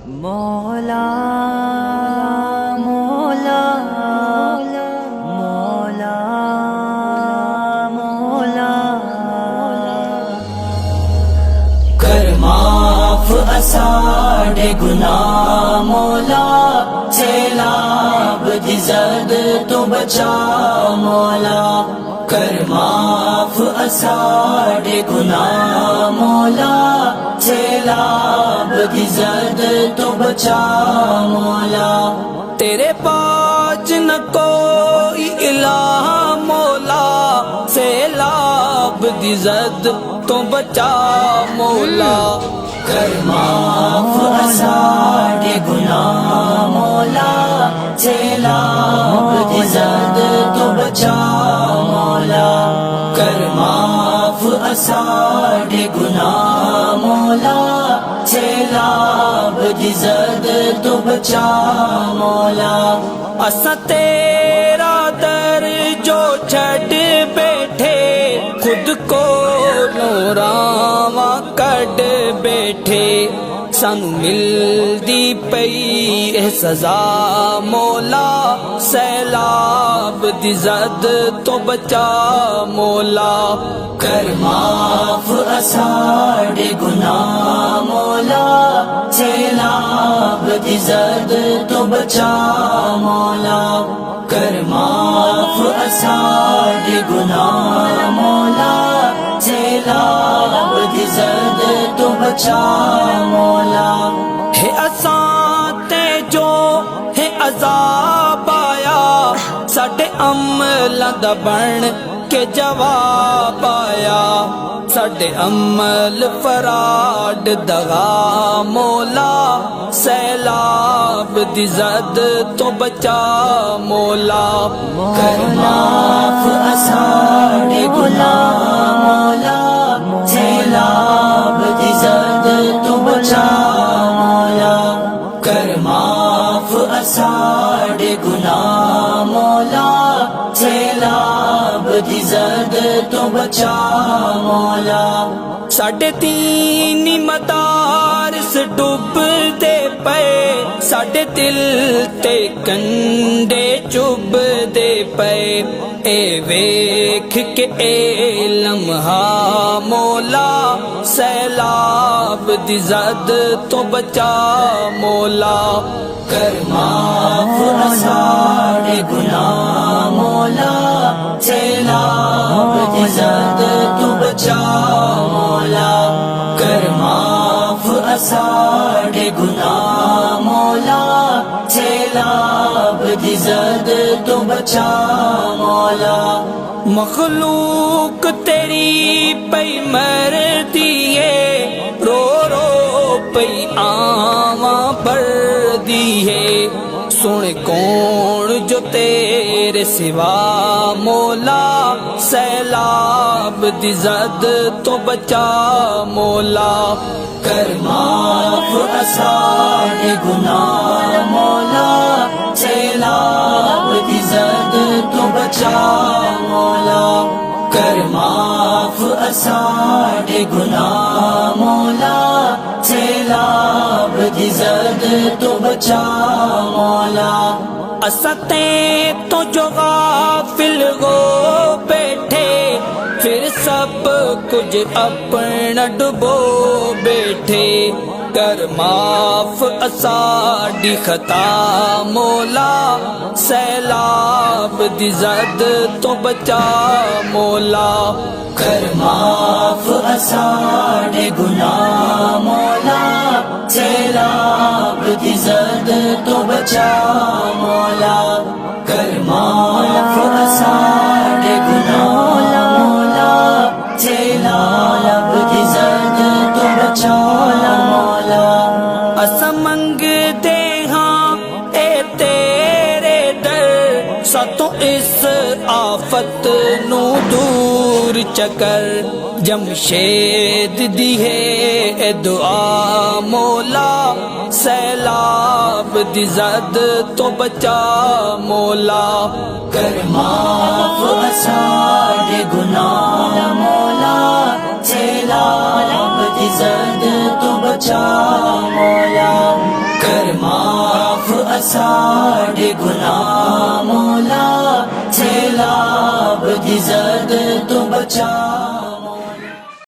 مولا مولا مولا مولا کر معاف اساڑے گناہ مولا، سیلاب دی زد تو بچا مولا، کر معاف اساڑے گناہ مولا، سیلاب دی زد تو بچا مولا، تیرے پاس نہ کوئی الہ مولا، سیلاب دی زد تو بچا مولا، کر معاف اساڑے گناہ مولا، سیلاب دی زد تو بچا مولا، کر معاف اساڑے گناہ مولا، سیلاب دی زد تو بچا مولا، اساں تیرا در جو چھڈ بیٹھے، خود کو راواں کڈ بیٹھے، سانو ملدی پئی اے سزا مولا، سیلاب دی زد تو بچا مولا، کر معاف اساڑے گناہ مولا، سیلاب دی زد تو بچا مولا، کر معاف اساڑے گناہ مولا، سیلاب دی زد تو بچا مولا، ہے اساں تے جو ہے عذاب آیا، ساڈے عملاں دا بن کے جواب آیا، ساڈے عمل فراڈ دغا مولا، سیلاب دی زد تو بچا مولا، کر معاف اساڑے گناہ مولا، سیلاب دی زد تو بچا مولا، کر معاف اساڑے گناہ مولا، سیلاب دی زد تو بچا مولا، ساڈے تینی مدارس ڈوب دے پے، ساڈے دل تے کنڈے چب دے پے، اے ویکھ کے اے لمحہ مولا، سیلاب دی زد تو بچا مولا، کر معاف اساڑے گناہ مولا، سیلاب دی زد تو بچا مولا، کر معاف اساڑے گناہ مولا، سیلاب دی زد تو بچا مولا، مخلوق تیری پئی مردی ہے، رو رو پئی آواں بردی ہے، سن کون جو تیرے سوا مولا، سیلاب دی زد تو بچا مولا، کر معاف اساڑے گناہ مولا، سیلاب دی زد تو بچا مولا، کر معاف اساڑے گناہ مولا، سیلاب دی زد تو بچا مولا، اساں تے تو جو غافل ہو بیٹھے، پھر سب کچھ اپنا ڈبو بیٹھے، کر معاف اساڑی خطا مولا، سیلاب دی زد تو بچا مولا، کر معاف اساڑے گناہ مولا، سیلاب دی زد تو بچا مولا، کر معاف اساڑے گناہ مولا، سیلاب دی زد تو بچا مولا، اساں منگدے ہاں اے تیرے در، ساتوں اس آفت نو دور چکر، جمشید دی ہے اے دعا مولا، سیلاب دی زد تو بچا مولا، کر معاف اساڑے گناہ مولا، سیلاب دی زد تو بچا مولا، ساڑھے گناہ مولا سیلاب دی زد تو بچا